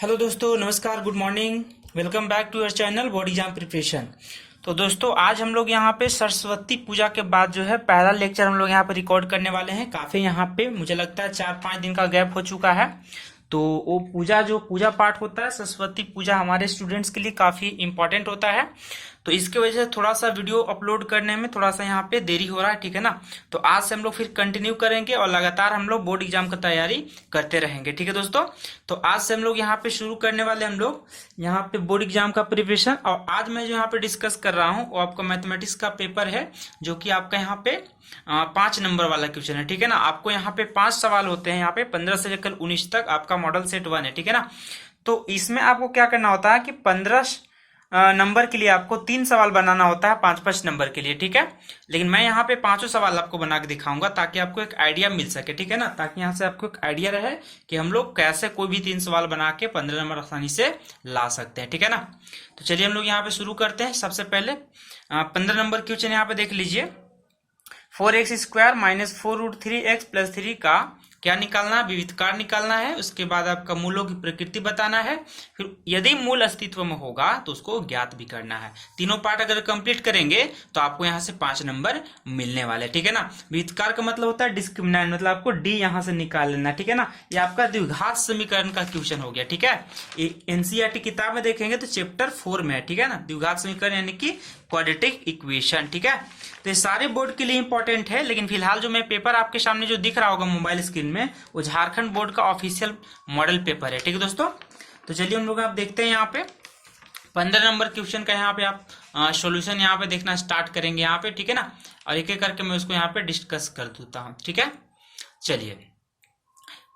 Hello दोस्तों, नमस्कार, good morning. Welcome back to your channel body exam preparation. तो दोस्तों, आज हम लोग यहाँ पे सरस्वती पूजा के बाद जो है पहला लेक्चर हम लोग यहाँ पे रिकॉर्ड करने वाले हैं। काफ़ी यहाँ पे मुझे लगता है 4-5 दिन का गैप हो चुका है। तो वो पूजा पाठ होता है, सरस्वती पूजा हमारे स्टूडेंट्स के लिए काफ़ी इंपॉर्टेंट होता है। तो इसके वजह से थोड़ा सा वीडियो अपलोड करने में थोड़ा सा यहाँ पे देरी हो रहा है, ठीक है ना। तो आज से हम लोग फिर कंटिन्यू करेंगे और लगातार हम लोग बोर्ड एग्जाम का तैयारी करते रहेंगे, ठीक है दोस्तों। तो आज से हम लोग यहाँ पे शुरू करने वाले हम लोग यहाँ पे बोर्ड एग्जाम का प्रिपरेशन। और आज मैं जो यहाँ पे डिस्कस कर रहा हूँ वो आपका मैथमेटिक्स का पेपर है, जो कि आपका यहाँ पे 5 नंबर वाला क्वेश्चन है, ठीक है ना। आपको यहाँ पे 5 सवाल होते हैं, यहाँ पे 15 से लेकर 19 तक आपका मॉडल सेट 1 है, ठीक है ना। तो इसमें आपको क्या करना होता है कि 15 नंबर के लिए आपको 3 सवाल बनाना होता है 5-5 नंबर के लिए, ठीक है। लेकिन मैं यहाँ पे 5 सवाल आपको बना के दिखाऊंगा ताकि आपको एक आइडिया मिल सके, ठीक है ना। ताकि यहाँ से आपको एक आइडिया रहे कि हम लोग कैसे कोई भी 3 सवाल बना के 15 नंबर आसानी से ला सकते हैं, ठीक है ना। तो चलिए हम लोग यहाँ पे शुरू करते हैं। सबसे पहले 15 नंबर क्वेश्चन यहाँ पे देख लीजिए। 4x² - 4√3x + 3 का क्या निकालना है? विविधकार निकालना है। उसके बाद आपका मूलों की प्रकृति बताना है। फिर यदि मूल अस्तित्व में होगा तो उसको ज्ञात भी करना है। तीनों पार्ट अगर कंप्लीट करेंगे तो आपको यहाँ से 5 नंबर मिलने वाले, ठीक है ना। विविधकार का मतलब होता है डिस्क्रिमिनेंट, मतलब आपको डी यहाँ से निकाल लेना, ठीक है ना। ये आपका द्विघात समीकरण का क्वेश्चन हो गया, ठीक है। एनसीईआरटी किताब में देखेंगे तो चैप्टर 4 में है, ठीक है ना। द्विघात समीकरण यानी कि क्वाड्रेटिक इक्वेशन, ठीक है। तो ये सारे बोर्ड के लिए इंपॉर्टेंट है। लेकिन फिलहाल जो मैं पेपर आपके सामने जो दिख रहा होगा मोबाइल स्क्रीन में, वो झारखंड बोर्ड का ऑफिशियल मॉडल पेपर है, ठीक है दोस्तों। तो चलिए हम लोग आप देखते हैं यहाँ पे 15 नंबर क्वेश्चन का यहाँ पे आप सॉल्यूशन यहाँ पे देखना स्टार्ट करेंगे यहाँ पे, ठीक है ना। और एक एक करके मैं उसको यहाँ पे डिस्कस कर देता हूँ, ठीक है। चलिए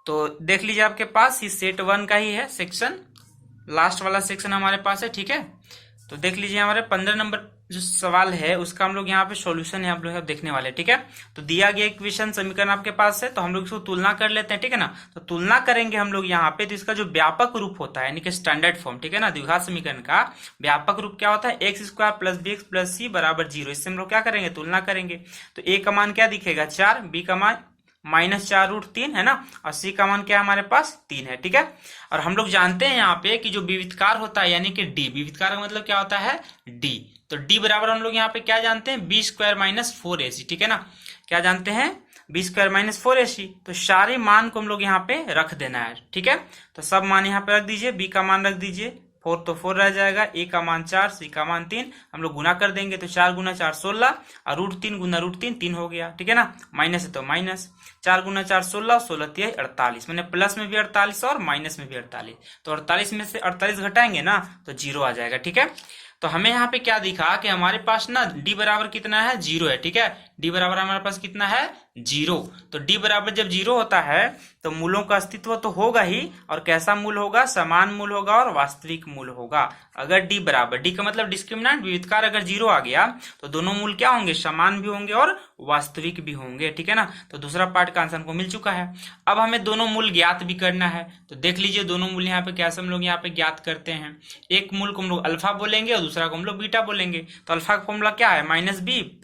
तो देख लीजिए, आपके पास ये सेट 1 का ही है सेक्शन, लास्ट वाला सेक्शन हमारे पास है, ठीक है। तो देख लीजिए हमारे 15 नंबर जो सवाल है उसका हम लोग यहाँ पे सॉल्यूशन है आप लोग देखने वाले, ठीक है। तो दिया गया इक्वेशन समीकरण आपके पास है, तो हम लोग इसको तुलना कर लेते हैं, ठीक है ना। तो तुलना करेंगे हम लोग यहाँ पे, तो इसका जो व्यापक रूप होता है यानी कि स्टैंडर्ड फॉर्म, ठीक है ना। द्विघात समीकरण का व्यापक रूप क्या होता है? x² + bx + c = 0। इससे हम लोग क्या करेंगे? तुलना करेंगे। तो a का मान क्या दिखेगा? 4, b का मान -4√3 है ना, और c का मान क्या हमारे पास 3 है, ठीक है। और हम लोग जानते हैं यहाँ पे कि जो विविधकार होता है यानी कि d, विविधकार का मतलब क्या होता है? d। तो d बराबर हम लोग यहाँ पे क्या जानते हैं? b² - 4ac, ठीक है ना। क्या जानते हैं? b² - 4ac। तो सारे मान को हम लोग यहाँ पे रख देना है, ठीक है। तो सब मान यहाँ पे रख दीजिए। b का मान रख दीजिए 4, तो 4 रह जाएगा। a का मान 4, c का मान 3। हम लोग गुना कर देंगे तो 4 × 4 16, और √3 × √3 3 हो गया, ठीक है ना। माइनस है तो माइनस 4 × 4 16, 16 × 48, मैंने प्लस में भी 48 और माइनस में भी 48। तो 48 में से 48 घटाएंगे ना तो 0 आ जाएगा, ठीक है। तो हमें यहाँ पे क्या दिखा कि हमारे पास ना d बराबर कितना है? 0 है, ठीक है। d बराबर हमारे पास कितना है? 0। तो d बराबर जब 0 होता है तो मूलों का अस्तित्व तो होगा ही, और कैसा मूल होगा? समान मूल होगा और वास्तविक मूल होगा। अगर d बराबर, d का मतलब डिस्क्रिमिनेंट, विविधकार अगर 0 आ गया तो दोनों मूल क्या होंगे? समान भी होंगे और वास्तविक भी होंगे, ठीक है ना। तो दूसरा पार्ट का आंसर हमको मिल चुका है। अब हमें दोनों मूल ज्ञात भी करना है। तो देख लीजिए दोनों मूल यहाँ पे कैसे हम लोग यहाँ पे ज्ञात करते हैं। एक मूल को हम लोग अल्फा बोलेंगे और दूसरा को हम लोग बीटा बोलेंगे। तो अल्फा का फॉर्मूला क्या है? -b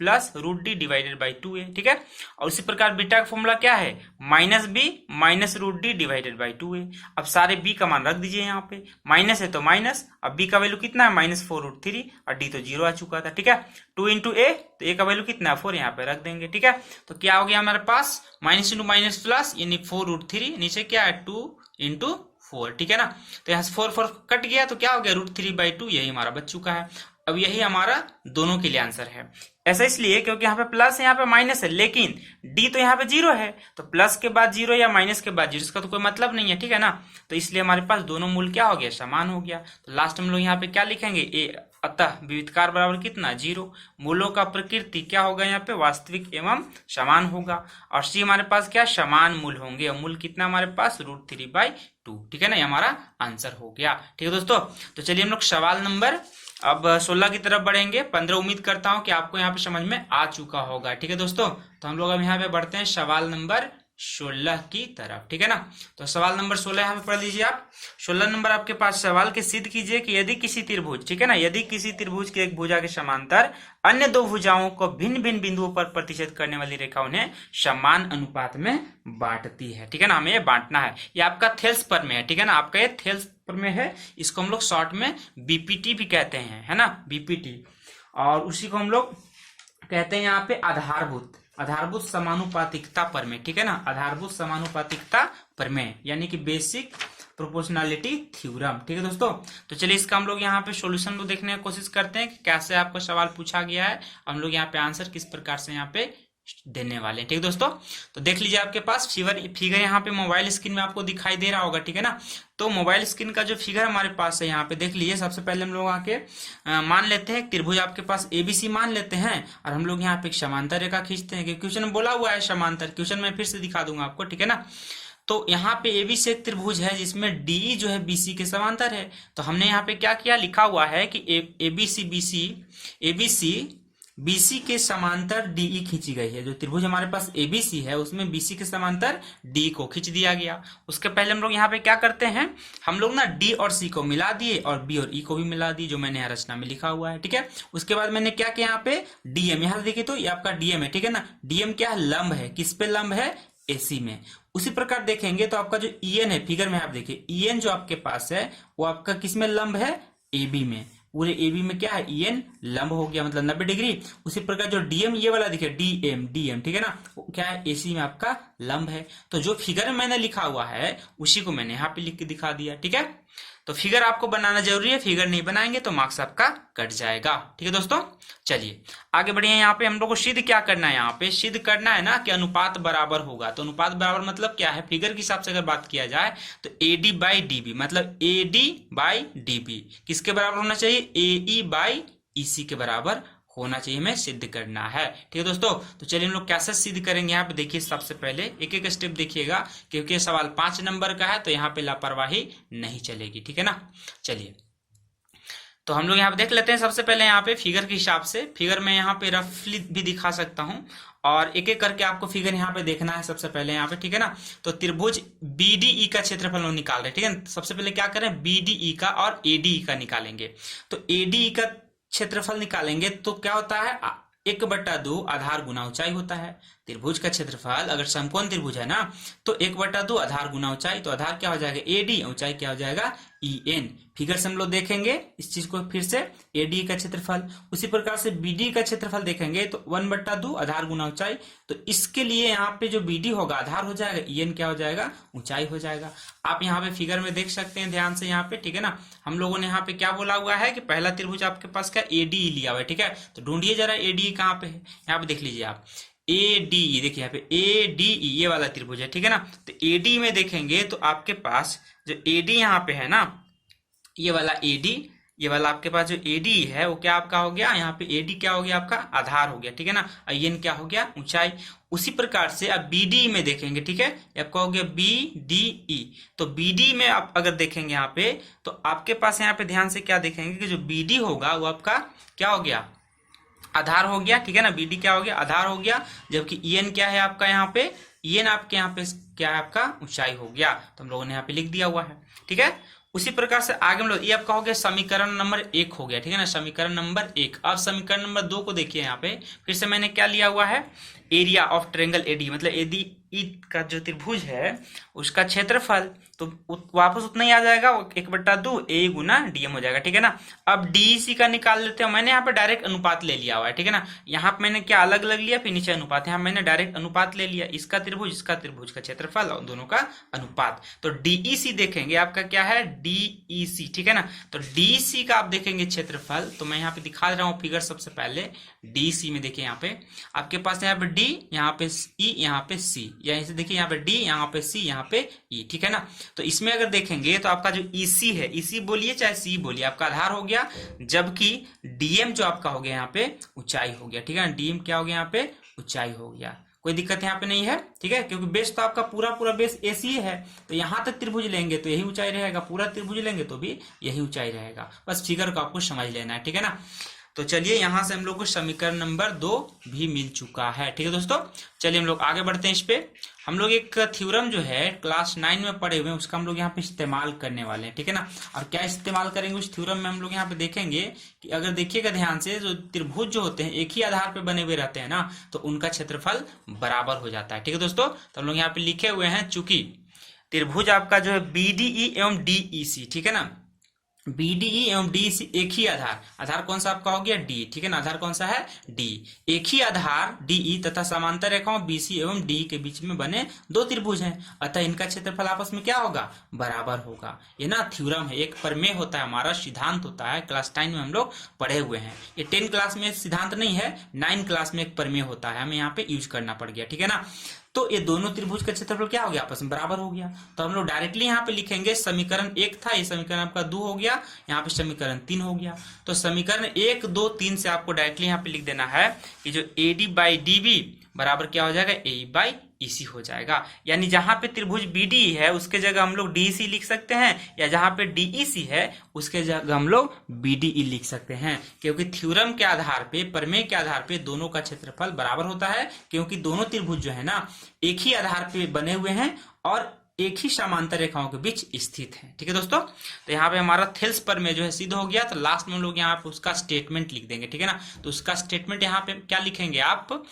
+ √d / 2a, ठीक है। और इसी प्रकार बीटा का फॉर्मूला क्या है? -b - √d / 2a। अब सारे b का मान रख दीजिए यहाँ पे। माइनस है तो माइनस, अब b का वैल्यू कितना है? -4√3, और d तो 0 आ चुका था, ठीक है। 2 × a, तो a का वैल्यू कितना है? 4, यहाँ पे रख देंगे, ठीक है। तो क्या हो गया हमारे पास? माइनस इंटू माइनस प्लस, यानी 4√3, नीचे क्या है? 2 × 4, ठीक है ना। तो यहाँ से 4 कट गया तो क्या हो गया? √3/2, यही हमारा बच चुका है। अब यही हमारा दोनों के लिए आंसर है। ऐसा इसलिए क्योंकि यहाँ पे प्लस है, यहाँ पे माइनस है, लेकिन d तो यहाँ पे 0 है। तो प्लस के बाद 0 या माइनस के बाद 0, इसका तो कोई मतलब नहीं है, ठीक है ना। तो इसलिए हमारे पास दोनों मूल क्या हो गया? समान हो गया। तो लास्ट हम लोग यहाँ पे क्या लिखेंगे? a। अतः विविधकार बराबर कितना? 0। मूलों का प्रकृति क्या होगा? यहाँ पे वास्तविक एवं समान होगा। और c हमारे पास क्या? समान मूल होंगे। और मूल कितना हमारे पास? √3/2, ठीक है ना। ये हमारा आंसर हो गया, ठीक है दोस्तों। तो चलिए हम लोग सवाल नंबर अब 16 की तरफ बढ़ेंगे। 15 उम्मीद करता हूं कि आपको यहाँ पे समझ में आ चुका होगा, ठीक है दोस्तों। तो हम लोग अब यहाँ पे बढ़ते हैं सवाल नंबर 16 की तरफ, ठीक है ना। तो सवाल नंबर 16 यहाँ पे पढ़ लीजिए आप। 16 नंबर आपके पास सवाल के सिद्ध कीजिए कि यदि किसी त्रिभुज, ठीक है ना, यदि किसी त्रिभुज की एक भुजा के समांतर अन्य दो भुजाओं को भिन्न भिन्न बिंदुओं पर प्रतिच्छेद करने वाली रेखा उन्हें समान अनुपात में बांटती है, ठीक है ना। हमें ये बांटना है। ये आपका थेल्स पर में है, ठीक है ना। आपका ये थेल्स प्रमेय है, इसको हम लोग शॉर्ट में बीपीटी भी कहते हैं, है ना, बीपीटी। और उसी को हम लोग कहते हैं यहाँ पे आधारभूत समानुपातिकता प्रमेय, ठीक है ना, आधारभूत समानुपातिकता प्रमेय यानी कि बेसिक प्रोपोर्शनैलिटी थ्योरम, ठीक है दोस्तों। तो चलिए इसका हम लोग यहाँ पे सॉल्यूशन को देखने की कोशिश करते हैं कि कैसे आपको सवाल पूछा गया है, हम लोग यहाँ पे आंसर किस प्रकार से यहाँ पे देने वाले हैं, ठीक है दोस्तों। तो देख लीजिए आपके पास फिगर यहाँ पे मोबाइल स्क्रीन में आपको दिखाई दे रहा होगा, ठीक है ना। तो मोबाइल स्क्रीन का जो फिगर हमारे पास है यहाँ पे देख लीजिए। सबसे पहले हम लोग आके मान लेते हैं त्रिभुज आपके पास एबीसी मान लेते हैं और हम लोग यहाँ पे एक समांतर रेखा खींचते हैं, क्योंकि क्वेश्चन में बोला हुआ है समांतर। क्वेश्चन में फिर से दिखा दूंगा आपको, ठीक है ना। तो यहाँ पे एबी से एक त्रिभुज है जिसमें डी जो है बीसी के समांतर है। तो हमने यहाँ पे क्या किया, लिखा हुआ है कि एबीसी बीसी के समांतर डीई खींची गई है। जो त्रिभुज हमारे पास एबीसी है उसमें बीसी के समांतर डी को खींच दिया गया। उसके पहले हम लोग यहाँ पे क्या करते हैं, हम लोग ना डी और सी को मिला दिए और बी और ई को भी मिला दिए, जो मैंने यहाँ रचना में लिखा हुआ है, ठीक है। उसके बाद मैंने क्या किया, यहाँ पे डीएम, यहाँ देखिए तो ये आपका डीएम है, ठीक है ना। डीएम क्या है, लंब है, किस पे लंब है, एसी में। उसी प्रकार देखेंगे तो आपका जो ईएन है, फिगर में आप देखिए ईएन जो आपके पास है वो आपका किस में लंब है, एबी में। पूरे एबी में क्या है, ईएन लंब हो गया, मतलब 90 डिग्री। उसी प्रकार जो डीएम ये वाला देखिए डीएम, ठीक है ना, वो क्या है, एसी में आपका लंब है। तो जो फिगर में मैंने लिखा हुआ है उसी को मैंने यहाँ पे लिख के दिखा दिया, ठीक है। तो फिगर आपको बनाना जरूरी है, फिगर नहीं बनाएंगे तो मार्क्स आपका कट जाएगा, ठीक है दोस्तों। चलिए आगे बढ़िए। यहाँ पे हम लोग को सिद्ध क्या करना है, यहाँ पे सिद्ध करना है ना कि अनुपात बराबर होगा। तो अनुपात बराबर मतलब क्या है, फिगर के हिसाब से अगर बात किया जाए तो एडी बाई डीबी, मतलब एडी बाई डीबी किसके बराबर होना चाहिए, एई बाई ईसी के बराबर होना चाहिए, हमें सिद्ध करना है, ठीक है दोस्तों। तो चलिए हम लोग कैसे सिद्ध करेंगे, यहाँ पे देखिए। सबसे पहले एक एक स्टेप देखिएगा, क्योंकि सवाल 5 नंबर का है तो यहाँ पे लापरवाही नहीं चलेगी, ठीक है ना। चलिए तो हम लोग यहाँ पे देख लेते हैं। सबसे पहले यहाँ पे फिगर के हिसाब से, फिगर में यहाँ पे रफली भी दिखा सकता हूँ और एक एक करके आपको फिगर यहाँ पे देखना है सबसे पहले यहाँ पे, ठीक है ना। तो त्रिभुज बीडीई का क्षेत्रफल हम निकाल रहे हैं, ठीक है। सबसे पहले क्या करें, बीडीई का और एडीई का निकालेंगे। तो एडीई का क्षेत्रफल निकालेंगे तो क्या होता है, 1/2 आधार गुना ऊंचाई होता है। त्रिभुज का क्षेत्रफल अगर समकोण त्रिभुज है ना तो 1/2 आधार गुना ऊंचाई, तो आधार क्या हो जाएगा, एडी, ऊंचाई क्या हो जाएगा, ईएन। फिगर से हम लोग देखेंगे इस चीज को फिर से, एडी का क्षेत्रफल। उसी प्रकार से बीडी का क्षेत्रफल देखेंगे तो 1/2 आधार गुना ऊंचाई। तो इसके लिए यहाँ पे जो बीडी होगा आधार हो जाएगा, ईएन क्या हो जाएगा, ऊंचाई हो जाएगा। आप यहाँ पे फिगर में देख सकते हैं ध्यान से यहाँ पे, ठीक है ना। हम लोगों ने यहाँ पे क्या बोला हुआ है कि पहला त्रिभुज आपके पास क्या एडी लिया हुआ है, ठीक है। तो ढूंढिए जरा एडी कहाँ पे है, यहाँ पे देख लीजिए आप, एडी, देखिए यहाँ पे एडीई ये वाला त्रिभुज है, ठीक है ना। तो एडी में देखेंगे तो आपके पास जो एडी यहाँ पे है ना, ये वाला एडी, ये वाला आपके पास जो एडी है वो क्या आपका हो गया, यहाँ पे एडी क्या हो गया, आपका आधार हो गया, ठीक है ना। आईएन क्या हो गया, ऊंचाई। उसी प्रकार से अब बीडी में देखेंगे, ठीक है, आपका हो गया बीडीई। तो बीडी में आप अगर देखेंगे यहाँ पे तो आपके पास यहाँ पे ध्यान से क्या देखेंगे कि जो बीडी होगा वो आपका क्या हो गया, आधार हो गया, ठीक है ना। बीडी क्या हो गया, आधार हो गया। जबकि ईएन क्या है आपका, यहाँ पे ईएन आपके यहाँ पे क्या है, आपका ऊंचाई हो गया। तो हम लोगों ने यहाँ पे लिख दिया हुआ है, ठीक है। उसी प्रकार से आगे हम लोग, ये आपका हो गया समीकरण नंबर 1 हो गया, ठीक है ना, समीकरण नंबर 1। अब समीकरण नंबर 2 को देखिए यहाँ पे, फिर से मैंने क्या लिया हुआ है, एरिया ऑफ ट्रायंगल एडी, मतलब एडी का जो त्रिभुज है उसका क्षेत्रफल, तो वापस उतना ही आ जाएगा, 1/2 ए गुना डीएम हो जाएगा, ठीक है ना। अब डीसी का निकाल लेते हैं। मैंने यहाँ पे डायरेक्ट अनुपात ले लिया हुआ है, ठीक है ना। यहाँ पे मैंने क्या अलग अलग लिया, फिर नीचे अनुपात, यहाँ मैंने डायरेक्ट अनुपात ले लिया, इसका त्रिभुज का क्षेत्रफल और दोनों का अनुपात। तो डीईसी देखेंगे आपका क्या है, डीईसी, ठीक है ना। तो डीसी का आप देखेंगे क्षेत्रफल, तो मैं यहाँ पे दिखा रहा हूँ फिगर। सबसे पहले डीसी में देखिए, यहाँ पे आपके पास यहाँ पे डी, यहाँ पे ई, यहाँ पे सी, यहीं से देखिए यहाँ पे डी, यहाँ पे सी, यहाँ पे ई, ठीक है ना। तो इसमें अगर देखेंगे तो आपका जो ईसी है, ईसी बोलिए चाहे सी बोलिए, आपका आधार हो गया। जबकि डीएम जो आपका हो गया यहाँ पे ऊंचाई हो गया, ठीक है ना। डीएम क्या हो गया यहाँ पे, ऊंचाई हो गया। कोई दिक्कत यहाँ पे नहीं है, ठीक है, क्योंकि बेस तो आपका पूरा बेस एसी है। तो यहाँ तक त्रिभुज लेंगे तो यही ऊंचाई रहेगा, पूरा त्रिभुज लेंगे तो भी यही ऊंचाई रहेगा। बस फिगर को आपको समझ लेना है, ठीक है ना। तो चलिए यहां से हम लोग को समीकरण नंबर 2 भी मिल चुका है, ठीक है दोस्तों। चलिए हम लोग आगे बढ़ते हैं। इस पे हम लोग एक थ्योरम जो है क्लास 9 में पढ़े हुए हैं, उसका हम लोग यहाँ पे इस्तेमाल करने वाले हैं, ठीक है ना। और क्या इस्तेमाल करेंगे उस थ्योरम में, हम लोग यहाँ पे देखेंगे कि अगर देखिएगा ध्यान से, जो त्रिभुज जो होते हैं एक ही आधार पे बने हुए रहते हैं ना, तो उनका क्षेत्रफल बराबर हो जाता है, ठीक है दोस्तों। तो हम लोग यहाँ पे लिखे हुए हैं, चूंकि त्रिभुज आपका जो है बीडीई एवं डीईसी, ठीक है ना, बीडीई एवं डीईसी एक ही आधार कौन सा आपका हो गया डी, ठीक है ना, आधार कौन सा है डी, एक ही आधार डीई तथा समांतर रेखाओं बीसी एवं डी के बीच में बने दो त्रिभुज हैं, अतः इनका क्षेत्रफल आपस में क्या होगा, बराबर होगा। ये ना थ्योरम है, एक प्रमेय होता है, हमारा सिद्धांत होता है, क्लास 10 में हम लोग पढ़े हुए हैं। ये 10 क्लास में सिद्धांत नहीं है, 9 क्लास में एक प्रमेय होता है, हमें यहाँ पे यूज करना पड़ गया, ठीक है ना। तो ये दोनों त्रिभुज का क्षेत्रफल क्या हो गया, आपस में बराबर हो गया। तो हम लोग डायरेक्टली यहाँ पे लिखेंगे समीकरण 1 था, ये समीकरण आपका 2 हो गया, यहाँ पे समीकरण 3 हो गया। तो समीकरण 1, 2, 3 से आपको डायरेक्टली यहाँ पे लिख देना है कि जो AD बाई DB बराबर क्या हो जाएगा, AE बाई EC हो जाएगा। यानी जहां पे त्रिभुज BDE है उसके जगह हम लोग DEC लिख सकते हैं, या जहां पे DEC है उसके जगह हम लोग BDE लिख सकते हैं, क्योंकि थ्योरम के आधार पे, प्रमेय के आधार पे दोनों का क्षेत्रफल बराबर होता है, क्योंकि दोनों त्रिभुज जो है ना एक ही आधार पे बने हुए हैं और एक ही समांतर रेखाओं के बीच स्थित है, ठीक है दोस्तों। तो यहाँ पे हमारा थेल्स प्रमेय जो है सिद्ध हो गया। तो लास्ट में हम लोग यहाँ पे उसका स्टेटमेंट लिख देंगे, ठीक है ना। तो उसका स्टेटमेंट यहाँ पे क्या लिखेंगे आप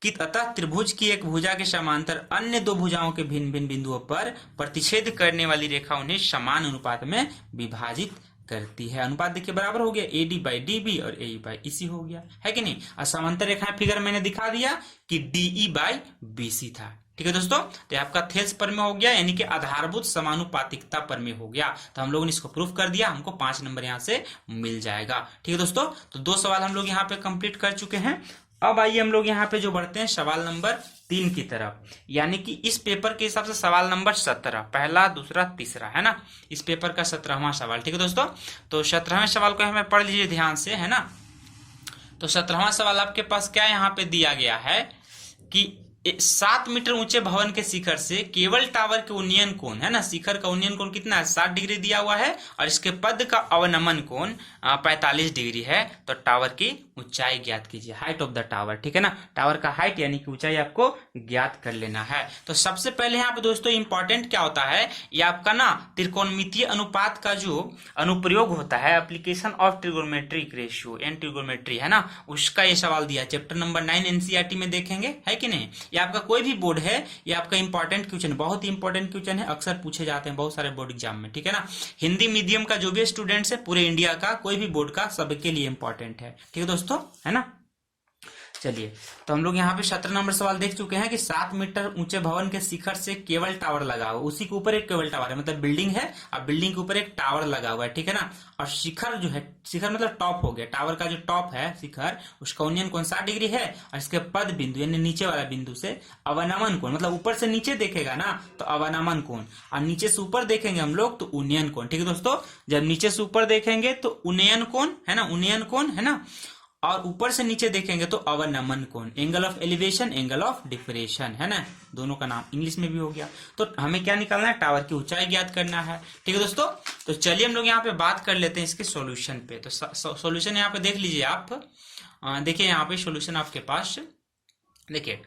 कि अतः त्रिभुज की एक भुजा के समांतर अन्य दो भुजाओं के भिन्न भिन्न बिंदुओं पर प्रतिच्छेद करने वाली रेखा उन्हें समान अनुपात में विभाजित करती है। अनुपात देखिए बराबर हो गया, AD बाई DB और AE बाई EC हो गया, है कि नहीं। और समांतर रेखा फिगर मैंने दिखा दिया कि DE बाई BC था, ठीक है दोस्तों। तो आपका थेल्स प्रमेय हो गया, यानी कि आधारभूत समानुपातिकता प्रमेय हो गया। तो हम लोगों ने इसको प्रूफ कर दिया, हमको 5 नंबर यहाँ से मिल जाएगा, ठीक है दोस्तों। तो 2 सवाल हम लोग यहाँ पे कंप्लीट कर चुके हैं। अब आइए हम लोग यहाँ पे जो बढ़ते हैं सवाल नंबर 3 की तरफ, यानी कि इस पेपर के हिसाब से सवाल नंबर 17, पहला, दूसरा, तीसरा, है ना। इस पेपर का 17वां सवाल, ठीक है दोस्तों। तो 17वें सवाल को हमें पढ़ लीजिए ध्यान से, है ना। तो 17वां सवाल आपके पास क्या यहाँ पे दिया गया है कि 7 मीटर ऊंचे भवन के शिखर से केवल टावर के उन्नयन कोण, है ना, शिखर का उन्नयन कोण कितना है, 60 डिग्री दिया हुआ है, और इसके पद का अवनमन कोण 45 डिग्री है। तो टावर की ऊंचाई ज्ञात कीजिए, हाइट ऑफ द टावर, ठीक है ना। टावर का हाइट यानी कि ऊंचाई आपको ज्ञात कर लेना है। तो सबसे पहले यहाँ पे दोस्तों इंपॉर्टेंट क्या होता है, ये आपका ना त्रिकोणमितीय अनुपात का जो अनुप्रयोग होता है, application of trigonometric ratio and trigonometry, है ना, उसका ये सवाल दिया, चैप्टर नंबर 9 NCERT में देखेंगे, है कि नहीं। ये आपका कोई भी बोर्ड है, ये आपका इंपॉर्टेंट क्वेश्चन, बहुत ही इंपॉर्टेंट क्वेश्चन है, अक्सर पूछे जाते हैं बहुत सारे बोर्ड एग्जाम में, ठीक है ना। हिंदी मीडियम का जो भी स्टूडेंट्स है पूरे इंडिया का, कोई भी बोर्ड का, सबके लिए इंपॉर्टेंट है, ठीक है दोस्तों, है ना। चलिए, तो हम लोग यहाँ पे 17 नंबर सवाल देख चुके हैं कि 7 मीटर ऊंचे भवन के शिखर से केवल टावर लगा हुआ, उसी के ऊपर एक केवल टावर है, मतलब बिल्डिंग है और बिल्डिंग के ऊपर एक टावर लगा हुआ है, ठीक है ना। और शिखर जो है, शिखर मतलब टॉप हो गया, टावर का जो टॉप है शिखर, उसका उन्नयन कोण 60 डिग्री है, और इसके पद बिंदु यानी नीचे वाला बिंदु से अवनमन कोण, मतलब ऊपर से नीचे देखेगा ना तो अवनमन कोण, और नीचे से ऊपर देखेंगे हम लोग तो उन्नयन कोण, ठीक है दोस्तों। जब नीचे से ऊपर देखेंगे तो उन्नयन कोण, है ना, उन्नयन कोण, है ना, और ऊपर से नीचे देखेंगे तो अवनमन कोण, angle of elevation, angle of depression, है ना, दोनों का नाम इंग्लिश में भी हो गया। तो हमें क्या निकालना है, टावर की ऊंचाई ज्ञात करना है, ठीक है दोस्तों। तो चलिए हम लोग यहाँ पे बात कर लेते हैं इसके सॉल्यूशन पे। तो सॉल्यूशन यहाँ पे देख लीजिए आप, देखिए यहाँ पे सॉल्यूशन आपके पास, देखिए।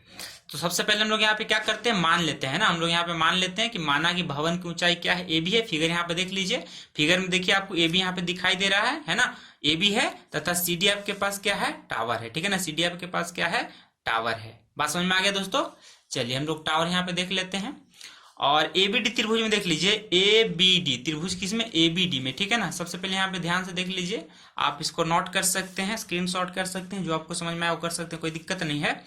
तो सबसे पहले हम लोग यहाँ पे क्या करते हैं, मान लेते हैं ना, हम लोग यहाँ पे मान लेते हैं कि माना कि भवन की ऊंचाई क्या है, AB है। फिगर यहाँ पे देख लीजिए, फिगर में देखिए आपको AB यहाँ पे दिखाई दे रहा है ना, AB है, तथा CD आपके पास क्या है, टावर है, ठीक है ना, CD आपके पास क्या है, टावर है। बात समझ में आ गया दोस्तों। चलिए हम लोग टावर यहाँ पे देख लेते हैं, और ABD त्रिभुज में देख लीजिए, ABD त्रिभुज किसमें, ABD में, ठीक है ना। सबसे पहले यहाँ पे ध्यान से देख लीजिए, आप इसको नोट कर सकते हैं, स्क्रीनशॉट कर सकते हैं, जो आपको समझ में आए वो कर सकते हैं, कोई दिक्कत नहीं है।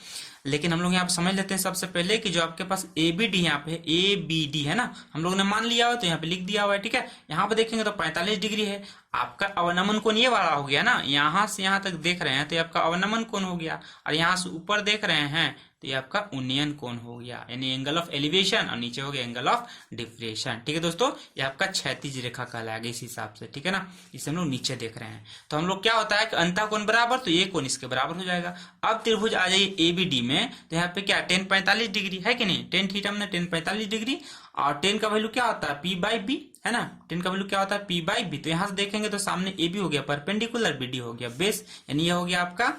लेकिन हम लोग यहाँ पे समझ लेते हैं सबसे पहले कि जो आपके पास ABD यहाँ पे ABD है ना, हम लोगों ने मान लिया हुआ तो यहाँ पे लिख दिया हुआ है, ठीक है। यहाँ पे देखेंगे तो 45 डिग्री है, आपका अवनमन कोण ये वाला हो गया ना, यहाँ से यहाँ तक देख रहे हैं तो ये आपका अवनमन कोण हो गया, और यहाँ से ऊपर देख रहे हैं तो ये आपका उन्नयन कोण हो गया, यानी एंगल ऑफ एलिवेशन, और नीचे हो गया एंगल ऑफ डिफरेशन, ठीक है दोस्तों। ये आपका क्षैतिज रेखा कहलाएगा इस हिसाब से, ठीक है ना, इसे हम लोग नीचे देख रहे हैं। तो हम लोग क्या होता है कि अंतः कोण बराबर, तो ये कोण इसके बराबर हो जाएगा। अब त्रिभुज आ जाइए ABD में, तो यहाँ पे क्या 10 45 डिग्री है कि नहीं, 10 थीटा में 10 45 डिग्री, और 10 का वैल्यू क्या होता है, P/B, है ना, 10 का वैल्यू क्या होता है, P/B। तो यहाँ से देखेंगे तो सामने AB हो गया परपेंडिकुलर, BD हो गया बेस, यानी ये हो गया आपका,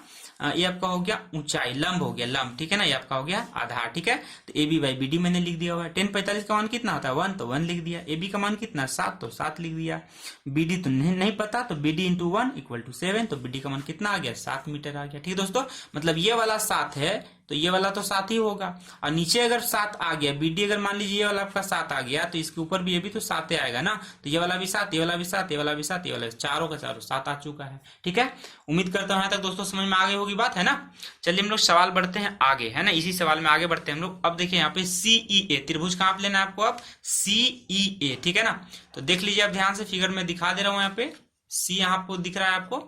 ये आपका हो गया ऊंचाई, लंब हो गया लंब, ठीक है ना, ये आपका हो गया आधार, ठीक है। तो AB/BD मैंने लिख दिया हुआ है। 10 45 का मान कितना होता है 1, तो 1 लिख दिया। AB का मान कितना 7, तो 7 लिख दिया। BD तो नहीं पता, तो BD × 1 = 7, तो BD का मान कितना आ गया 7 मीटर आ गया, ठीक है दोस्तों। मतलब ये वाला 7 है तो ये वाला तो 7 ही होगा। और नीचे अगर 7 आ गया, BD अगर मान लीजिए ये वाला आपका 7 आ गया, तो इसके ऊपर भी ये भी तो 7 आएगा ना। तो ये वाला भी 7, ये वाला भी 7, ये वाला भी 7, ये वाला चारों का चारों 7 आ चुका है। ठीक है, उम्मीद करता हूं यहाँ तक दोस्तों समझ में आ गई होगी बात, है ना। चलिए हम लोग सवाल बढ़ते हैं आगे, है ना, इसी सवाल में आगे बढ़ते हैं हम लोग। अब देखिए यहाँ पे CEA त्रिभुज कहाँ पे लेना है आपको, आप CEA, ठीक है ना। तो देख लीजिए आप ध्यान से, फिगर में दिखा दे रहा हूं यहाँ पे, C यहाँ आपको दिख रहा है आपको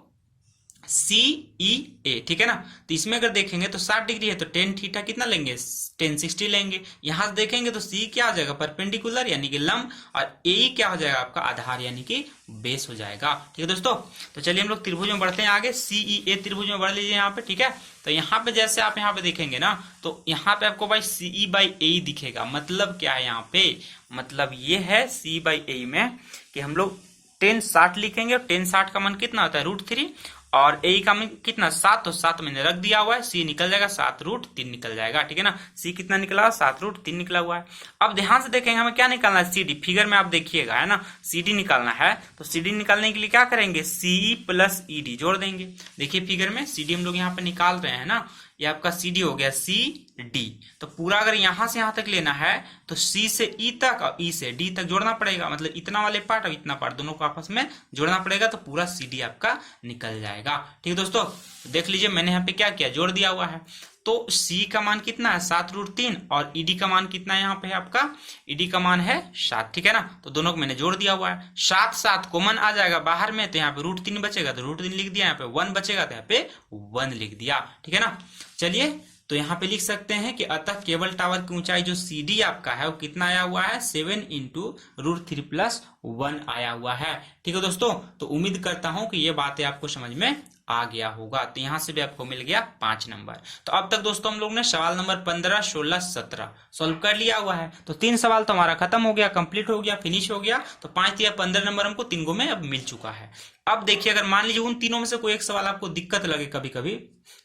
CEA, ठीक है ना। तो इसमें अगर देखेंगे तो 60 डिग्री है, तो टेन थीटा कितना लेंगे, 1060 लेंगे। यहां से देखेंगे तो C क्या हो जाएगा, परपेंडिकुलर यानी कि लंब, और AE क्या हो जाएगा आपका आधार यानी कि बेस हो जाएगा। ठीक है दोस्तों, तो चलिए हम लोग त्रिभुज में बढ़ते हैं आगे। CEA त्रिभुज में बढ़ लीजिए यहाँ पे, ठीक है। तो यहाँ पे जैसे आप यहाँ पे देखेंगे ना, तो यहाँ पे आपको भाई CE बाई AE दिखेगा। मतलब क्या है यहाँ पे, मतलब ये है CE बाई AE में कि हम लोग 1060 लिखेंगे, और 1060 का मान कितना होता है, √3, और ए का मान कितना 7, तो 7 मैंने रख दिया हुआ है, C निकल जाएगा 7√3 निकल जाएगा। ठीक है ना, C कितना निकला, 7√3 निकला हुआ है। अब ध्यान से देखेंगे हमें क्या निकालना है, CD, फिगर में आप देखिएगा, है ना, CD निकालना है। तो CD निकालने के लिए क्या करेंगे, CE प्लस ED जोड़ देंगे। देखिए फिगर में CD हम लोग यहाँ पे निकाल रहे हैं ना, ये आपका CD हो गया CD। तो पूरा अगर यहां से यहां तक लेना है तो C से E तक और E से D तक जोड़ना पड़ेगा, मतलब इतना वाले पार्ट और इतना पार्ट दोनों को आपस में जोड़ना पड़ेगा, तो पूरा CD आपका निकल जाएगा। ठीक है दोस्तों, तो देख लीजिए मैंने यहाँ पे क्या किया, जोड़ दिया हुआ है। तो C का मान कितना है 7√3, और ED का मान कितना है यहाँ पे है आपका, ED का मान है 7। ठीक है ना, तो दोनों को मैंने जोड़ दिया हुआ है। 7 कॉमन आ जाएगा बाहर में, तो यहाँ पे √3 बचेगा, तो √3 लिख दिया, यहाँ पे 1 बचेगा, तो यहाँ पे 1 लिख दिया। ठीक है ना, चलिए तो यहाँ पे लिख सकते हैं कि अतः केबल टावर की ऊंचाई जो CD आपका है वो कितना आया हुआ है, 7 × √3 + 1 आया हुआ है। ठीक है दोस्तों, तो उम्मीद करता हूं कि ये बातें आपको समझ में आ गया होगा। तो यहां से भी आपको मिल गया 5 नंबर। तो अब तक दोस्तों हम लोग ने सवाल नंबर 15, 16, 17 सॉल्व कर लिया हुआ है। तो 3 सवाल तो हमारा खत्म हो गया, कंप्लीट हो गया, फिनिश हो गया। तो 5 या 15 नंबर हमको 3 गो में अब मिल चुका है। अब देखिए अगर मान लीजिए उन तीनों में से कोई एक सवाल आपको दिक्कत लगे, कभी कभी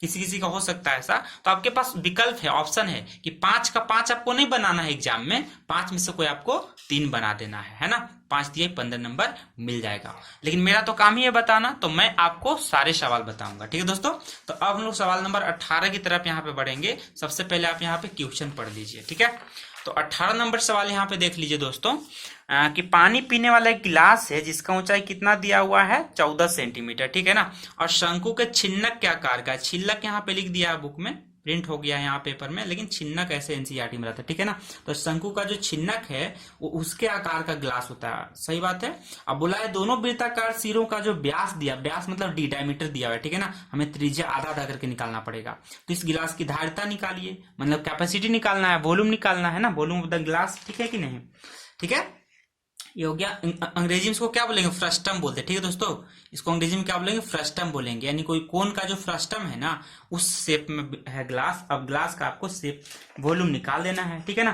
किसी किसी का हो सकता है ऐसा, तो आपके पास विकल्प है, ऑप्शन है कि 5 का 5 आपको नहीं बनाना है एग्जाम में, 5 में से कोई आपको 3 बना देना है ना। 5 दिए 15 नंबर मिल जाएगा। लेकिन मेरा तो काम ही है बताना, तो मैं आपको सारे सवाल बताऊंगा। ठीक है दोस्तों, तो अब हम लोग सवाल नंबर 18 की तरफ यहाँ पे बढ़ेंगे। सबसे पहले आप यहाँ पे क्वेश्चन पढ़ लीजिए। ठीक है, तो 18 नंबर सवाल यहाँ पे देख लीजिए दोस्तों, कि पानी पीने वाला एक गिलास है जिसका ऊंचाई कितना दिया हुआ है, 14 सेंटीमीटर। ठीक है ना, और शंकु के छिन्नक के आकार का है। छिल्लक यहाँ पे लिख दिया है, बुक में प्रिंट हो गया है यहाँ पेपर में, लेकिन छिन्नक ऐसे एनसीईआरटी में रहता है। ठीक है ना, तो शंकु का जो छिन्नक है वो उसके आकार का गिलास होता है। सही बात है। अब बोला है दोनों वृत्ताकार सिरों का जो व्यास दिया, व्यास मतलब डी, डायमीटर दिया हुआ है। ठीक है ना, हमें त्रिज्या आधा आधा करके निकालना पड़ेगा। तो इस गिलास की धारिता निकालिए, मतलब कैपेसिटी निकालना है, वॉल्यूम निकालना है ना, वॉल्यूम ऑफ द गिलास। ठीक है कि नहीं, ठीक है, ये हो गया। अंग्रेजी में इसको क्या बोलेंगे, फ्रस्टम बोलते हैं। ठीक है दोस्तों, इसको अंग्रेजी में क्या बोलेंगे, फ्रस्टम बोलेंगे, यानी कोई कोन का जो फ्रस्टम है ना उस शेप में है ग्लास। अब ग्लास का आपको शेप वॉल्यूम निकाल देना है। ठीक है ना,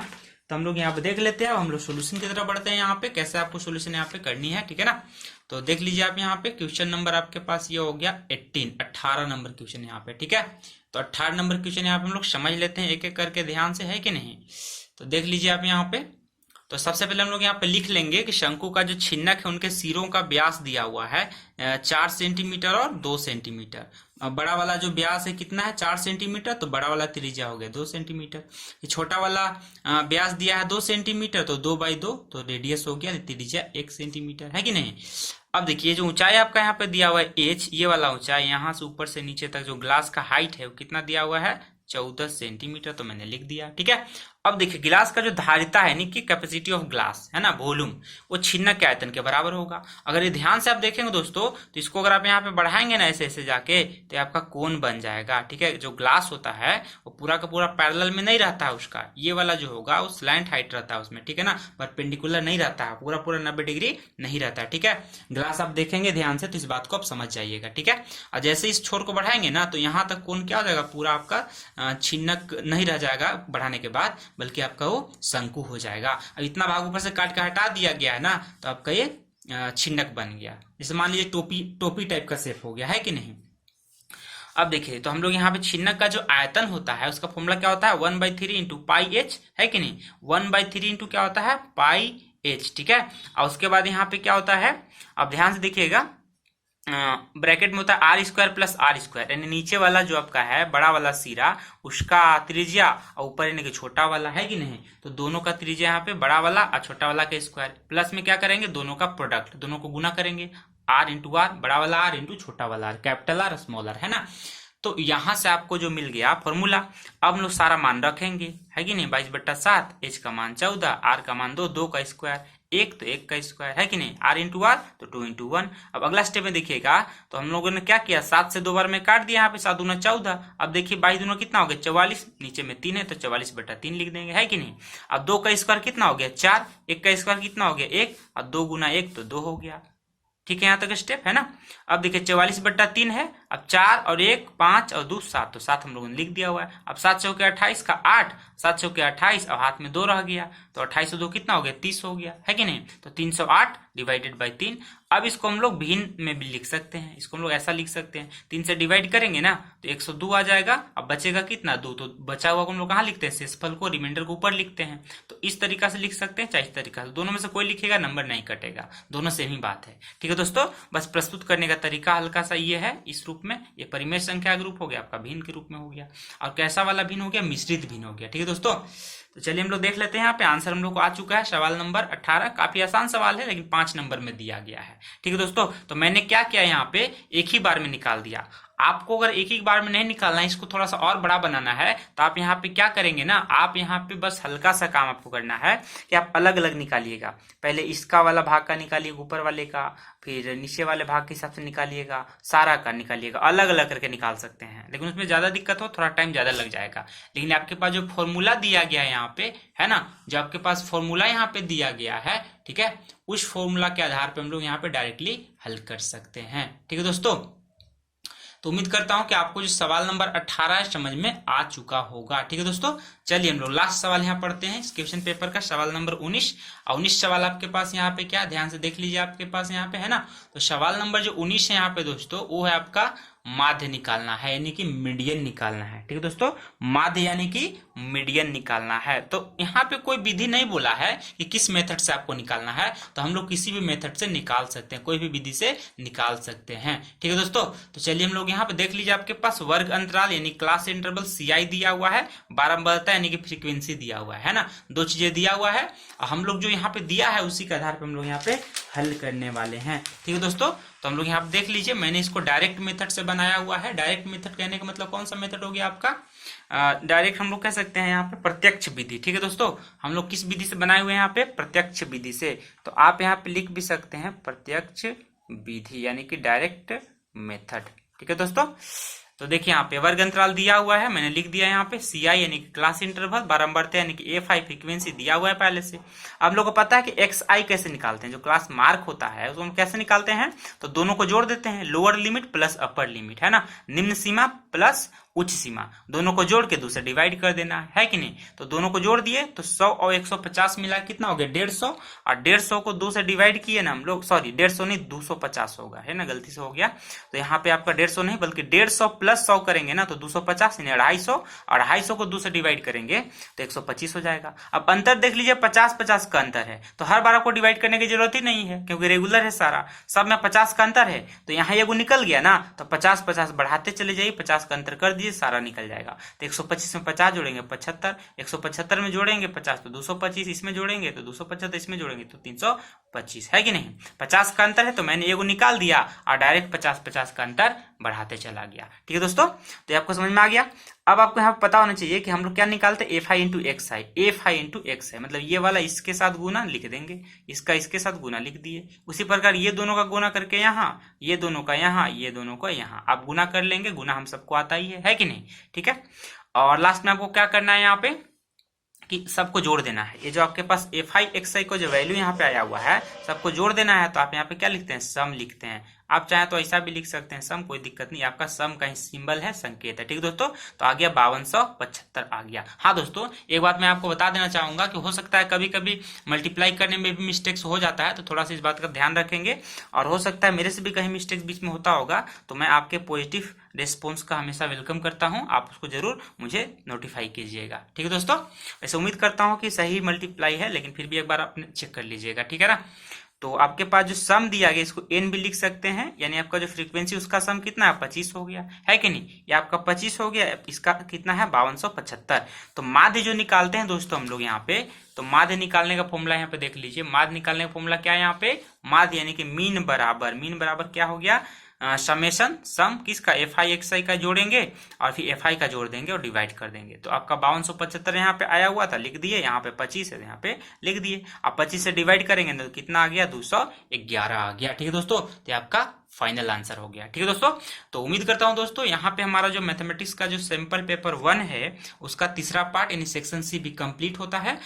तो हम लोग यहाँ पे देख लेते हैं। अब हम लोग सोल्यूशन की तरफ बढ़ते हैं, यहाँ पे कैसे आपको सोल्यूशन यहाँ पे करनी है। ठीक है ना, तो देख लीजिए आप यहाँ पे क्वेश्चन नंबर आपके पास ये हो गया 18 नंबर क्वेश्चन यहाँ पे। ठीक है, तो 18 नंबर क्वेश्चन यहाँ पे हम लोग समझ लेते हैं एक एक करके ध्यान से, है कि नहीं। तो देख लीजिए आप यहाँ पे, तो सबसे पहले हम लोग यहाँ पे लिख लेंगे कि शंकु का जो छिन्नक है उनके सिरों का व्यास दिया हुआ है 4 सेंटीमीटर और 2 सेंटीमीटर। बड़ा वाला जो व्यास है कितना है, 4 सेंटीमीटर, तो बड़ा वाला त्रिज्या हो गया 2 सेंटीमीटर। छोटा वाला व्यास दिया है 2 सेंटीमीटर, तो 2/2, तो रेडियस हो गया, त्रिज्या 1 सेंटीमीटर, है कि नहीं। अब देखिए जो ऊंचाई आपका यहाँ पे दिया हुआ है h, ये वाला ऊंचाई यहाँ से ऊपर से नीचे तक जो ग्लास का हाइट है वो कितना दिया हुआ है, 14 सेंटीमीटर, तो मैंने लिख दिया। ठीक है, अब देखिए गिलास का जो धारिता है यानी कि कैपेसिटी ऑफ ग्लास है ना, वॉल्यूम, वो छिन्नक के आयतन के बराबर होगा। अगर ये ध्यान से आप देखेंगे दोस्तों, तो इसको अगर आप यहाँ पे बढ़ाएंगे ना ऐसे ऐसे जाके, तो आपका कोन बन जाएगा। ठीक है, जो ग्लास होता है वो पूरा का पूरा पैरेलल में नहीं रहता है उसका, ये वाला जो होगा वो स्लैंट हाइट रहता है उसमें। ठीक है ना, परपेंडिकुलर नहीं रहता है, पूरा पूरा 90 डिग्री नहीं रहता है। ठीक है, ग्लास आप देखेंगे ध्यान से तो इस बात को आप समझ जाइएगा। ठीक है, और जैसे इस छोर को बढ़ाएंगे ना, तो यहाँ तक कोन क्या हो जाएगा, पूरा आपका छिन्नक नहीं रह जाएगा बढ़ाने के बाद, बल्कि आपका वो शंकु हो जाएगा। अब इतना भाग ऊपर से काट के हटा दिया गया है ना, तो आपका ये छिन्नक बन गया। जैसे मान लीजिए टोपी टाइप का शेप हो गया, है कि नहीं। अब देखिए तो हम लोग यहाँ पे छिन्नक का जो आयतन होता है उसका फॉर्मूला क्या होता है, 1/3 × πh, है कि नहीं। 1/3 × क्या होता है, πh। ठीक है, और उसके बाद यहाँ पे क्या होता है, अब ध्यान से देखिएगा, ब्रैकेट में होता है R square plus R square, यानी नीचे वाला जो आपका है बड़ा वाला सिरा उसका त्रिज्या और ऊपर यानी कि छोटा वाला है कि नहीं, तो दोनों का त्रिज्या यहाँ पे बड़ा वाला और छोटा वाला का स्क्वायर, प्लस में क्या करेंगे दोनों का प्रोडक्ट, दोनों को गुना करेंगे, आर इंटू आर, बड़ा वाला आर इंटू छोटा वाला R, capital R small R, है ना। तो यहां से आपको जो मिल गया फॉर्मूला, अब हम लोग सारा मान रखेंगे, है कि नहीं, 22/7, एच का मान 14, आर का मान 2, 2 का स्क्वायर, एक तो एक का स्क्वायर, है कि नहीं, आर इंटू आर तो 2 इंटू 1। अब अगला स्टेप में देखिएगा, तो हम लोगों ने क्या किया, 7 से 2 बार में काट दिया, यहाँ पे 7 दूना 14, अब देखिए 22 दूना कितना हो गया 44, नीचे में 3 है तो 44/3 लिख देंगे, है कि नहीं। अब 2 का स्क्वायर कितना हो गया 4, 1 का स्क्वायर कितना हो गया 1, और 2 गुना 1 तो 2 हो गया। ठीक है, यहां तक स्टेप है ना। अब देखिए 44/3 है, अब 4 और 1 5 और 2 7, तो 7 हम लोगों ने लिख दिया हुआ है। अब 7 चौके 28 का 8, 7 चौके 28 और हाथ में 2 रह गया, तो 28 और 2 कितना हो गया 30 हो गया, है कि नहीं। तो 308 डिवाइडेड बाई 3। अब इसको हम लोग भिन्न में भी लिख सकते हैं, इसको हम लोग ऐसा लिख सकते हैं, 3 से डिवाइड करेंगे ना तो 102 आ जाएगा, अब बचेगा कितना 2, तो बचा हुआ को हम लोग कहाँ लिखते हैं, शेषफल को, रिमाइंडर को ऊपर लिखते हैं। तो इस तरीका से लिख सकते हैं, चाहे इस तरीका से, दोनों में से कोई लिखेगा नंबर नहीं कटेगा, दोनों सेम ही बात है। ठीक है दोस्तों, बस प्रस्तुत करने का तरीका हल्का सा ये है इस रूप में, ये परिमेय संख्या ग्रुप हो गया आपका भिन्न के रूप में हो गया, और कैसा वाला भिन्न हो गया, मिश्रित भिन्न हो गया। ठीक है दोस्तों, तो चलिए हम लोग देख लेते हैं, यहाँ पे आंसर हम लोग को आ चुका है, सवाल नंबर 18, काफी आसान सवाल है लेकिन 5 नंबर में दिया गया है। ठीक है दोस्तों, तो मैंने क्या किया, यहाँ पे एक ही बार में निकाल दिया। आपको अगर एक ही बार में नहीं निकालना है, इसको थोड़ा सा और बड़ा बनाना है, तो आप यहाँ पे क्या करेंगे ना, आप यहाँ पे बस हल्का सा काम आपको करना है कि आप अलग अलग निकालिएगा, पहले इसका वाला भाग का निकालिएगा ऊपर वाले का, फिर नीचे वाले भाग के हिसाब से निकालिएगा, सारा का निकालिएगा, अलग अलग करके निकाल सकते हैं, लेकिन उसमें ज्यादा दिक्कत हो थोड़ा टाइम ज्यादा लग जाएगा। लेकिन आपके पास जो फॉर्मूला दिया गया है यहाँ पे, है ना, जो आपके पास फॉर्मूला यहाँ पे दिया गया है, ठीक है, उस फॉर्मूला के आधार पर हम लोग यहाँ पे डायरेक्टली हल कर सकते हैं। ठीक है दोस्तों, तो उम्मीद करता हूं कि आपको जो सवाल नंबर 18 है समझ में आ चुका होगा। ठीक है दोस्तों, चलिए हम लोग लास्ट सवाल यहाँ पढ़ते हैं इस क्वेश्चन पेपर का, सवाल नंबर 19। और 19 सवाल आपके पास यहाँ पे क्या, ध्यान से देख लीजिए, आपके पास यहाँ पे है ना, तो सवाल नंबर जो 19 है यहाँ पे दोस्तों, वो है आपका माध्य निकालना है, यानी कि मीडियन निकालना है। ठीक है दोस्तों, माध्य यानी कि मीडियन निकालना है। तो यहाँ पे कोई विधि नहीं बोला है कि किस मेथड से आपको निकालना है, तो हम लोग किसी भी मेथड से निकाल सकते हैं, कोई भी विधि से निकाल सकते हैं। ठीक है दोस्तों, तो चलिए हम लोग यहाँ पे देख लीजिए, आपके पास वर्ग अंतराल यानी क्लास इंटरवल CI दिया हुआ है, बारंबारता यानी कि फ्रीक्वेंसी दिया हुआ है ना, 2 चीजें दिया हुआ है, और हम लोग जो यहाँ पे दिया है उसी के आधार पर हम लोग यहाँ पे हल करने वाले हैं। ठीक है दोस्तों, तो हम लोग यहाँ पे देख लीजिए, मैंने इसको डायरेक्ट मेथड से बनाया हुआ है। डायरेक्ट मेथड कहने का मतलब कौन सा मेथड हो गया आपका, डायरेक्ट हम लोग कह सकते हैं यहाँ पे प्रत्यक्ष विधि। ठीक है दोस्तों, हम लोग किस विधि से बनाए हुए हैं यहाँ पे, प्रत्यक्ष विधि से। तो आप यहाँ पे लिख भी सकते हैं प्रत्यक्ष विधि यानी कि डायरेक्ट मेथड। ठीक है दोस्तों, तो देखिए यहाँ पे वर्ग अंतराल दिया हुआ है, मैंने लिख दिया यहाँ पे CI यानी कि क्लास इंटरवल, बारंबारता यानी कि FI फ्रीक्वेंसी दिया हुआ है पहले से। आप लोगों को पता है कि XI कैसे निकालते हैं, जो क्लास मार्क होता है उसको हम कैसे निकालते हैं, तो दोनों को जोड़ देते हैं, lower limit plus upper limit, है ना, निम्न सीमा प्लस उच्च सीमा, दोनों को जोड़ के 2 से डिवाइड कर देना है कि नहीं। तो दोनों को जोड़ दिए तो 100 और 150 मिला कितना हो गया 150, और 150 को 2 से डिवाइड किए ना हम लोग, सॉरी 150 नहीं 250 होगा, है ना, गलती से हो गया। तो यहाँ पे आपका 150 नहीं बल्कि 150 प्लस 100 करेंगे ना तो 250 यानी 250, और 250 को 2 से डिवाइड करेंगे तो 125 हो जाएगा। अब अंतर देख लीजिए, 50-50 का अंतर है, तो हर बार आपको डिवाइड करने की जरूरत ही नहीं है क्योंकि रेगुलर है सारा, सब में 50 का अंतर है। तो यहाँ एगो निकल गया ना, तो 50-50 बढ़ाते चले जाइए, 50 का अंतर कर दीजिए, सारा निकल जाएगा। तो 125 में 50 जोड़ेंगे 75, 175 में जोड़ेंगे 50 तो 225, इसमें जोड़ेंगे तो 275, इसमें जोड़ेंगे तो 325, है कि नहीं। 50 का अंतर है तो मैंने एगो निकाल दिया और डायरेक्ट 50-50 का अंतर बढ़ाते चला गया। ठीक है दोस्तों, तो ये आपको समझ में आ गया। अब आपको यहाँ पता होना चाहिए कि हम लोग क्या निकालते हैं, FI into XI, FI into XI मतलब ये वाला इसके साथ गुना लिख देंगे, इसका इसके साथ गुना लिख दिए, उसी प्रकार ये दोनों का गुना करके यहाँ, ये दोनों का यहाँ, ये दोनों का यहाँ, आप गुना कर लेंगे, गुना हम सबको आता ही है कि नहीं। ठीक है, और लास्ट में आपको क्या करना है यहाँ पे कि सबको जोड़ देना है, ये जो आपके पास FI XI को जो वैल्यू यहाँ पे आया हुआ है सबको जोड़ देना है। तो आप यहाँ पे क्या लिखते हैं, सम लिखते हैं, आप चाहे तो ऐसा भी लिख सकते हैं सम, कोई दिक्कत नहीं, आपका सम का ही सिंबल है, संकेत है। ठीक है दोस्तों, तो आ गया 5275 आ गया। हाँ दोस्तों, एक बात मैं आपको बता देना चाहूंगा कि हो सकता है कभी कभी मल्टीप्लाई करने में भी मिस्टेक्स हो जाता है, तो थोड़ा सा इस बात का ध्यान रखेंगे, और हो सकता है मेरे से भी कहीं मिस्टेक्स बीच में होता होगा, तो मैं आपके पॉजिटिव रिस्पॉन्स का हमेशा वेलकम करता हूं, आप उसको जरूर मुझे नोटिफाई कीजिएगा। ठीक है दोस्तों, वैसे उम्मीद करता हूं कि सही मल्टीप्लाई है, लेकिन फिर भी एक बार आप चेक कर लीजिएगा, ठीक है ना। तो आपके पास जो सम दिया गया इसको n भी लिख सकते हैं, यानी आपका जो फ्रीक्वेंसी उसका सम कितना है 25 हो गया, है कि नहीं। ये आपका 25 हो गया, इसका कितना है 5275। तो माध्य जो निकालते हैं दोस्तों हम लोग यहाँ पे, तो माध्य निकालने का फॉर्मूला यहाँ पे देख लीजिए। माध्य निकालने का फॉर्मूला क्या है यहाँ पे, माध्य यानी कि मीन बराबर क्या हो गया, समेशन सम किसका एफ आई एक्स आई का जोड़ेंगे और फिर एफ आई का जोड़ देंगे और डिवाइड कर देंगे। तो आपका 5275 यहाँ पे आया हुआ था, लिख दिए, यहाँ पे 25 है यहाँ पे लिख दिए। अब 25 से डिवाइड करेंगे तो कितना आ गया 211 आ गया। ठीक है दोस्तों, तो आपका फाइनल आंसर हो गया। ठीक है दोस्तों, तो उम्मीद करता हूं दोस्तों यहाँ पे हमारा जो मैथमेटिक्स का जो सैंपल पेपर 1 है उसका तीसरा पार्ट यानी सेक्शन सी भी कंप्लीट होता है।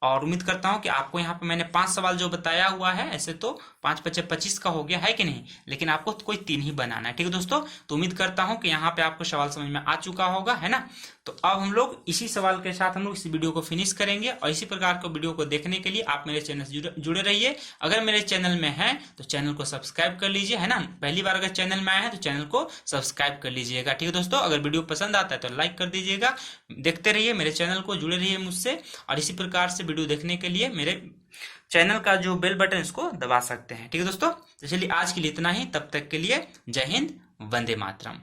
और उम्मीद करता हूं कि आपको यहाँ पे मैंने 5 सवाल जो बताया हुआ है, ऐसे तो 5 5 25 का हो गया है कि नहीं, लेकिन आपको कोई 3 ही बनाना है। ठीक है दोस्तों, तो उम्मीद करता हूं कि यहाँ पे आपको सवाल समझ में आ चुका होगा, है ना। तो अब हम लोग इसी सवाल के साथ हम लोग इस वीडियो को फिनिश करेंगे और इसी प्रकार के वीडियो को देखने के लिए आप मेरे चैनल से जुड़े रहिए। अगर मेरे चैनल में है तो चैनल को सब्सक्राइब कर लीजिए, है ना। पहली बार अगर चैनल में आए हैं तो चैनल को सब्सक्राइब कर लीजिएगा। ठीक है दोस्तों, अगर वीडियो पसंद आता है तो लाइक कर दीजिएगा। देखते रहिए मेरे चैनल को, जुड़े रहिए मुझसे, और इसी प्रकार से वीडियो देखने के लिए मेरे चैनल का जो बेल बटन इसको दबा सकते हैं। ठीक है दोस्तों, तो चलिए आज के लिए इतना ही, तब तक के लिए जय हिंद, वंदे मातरम।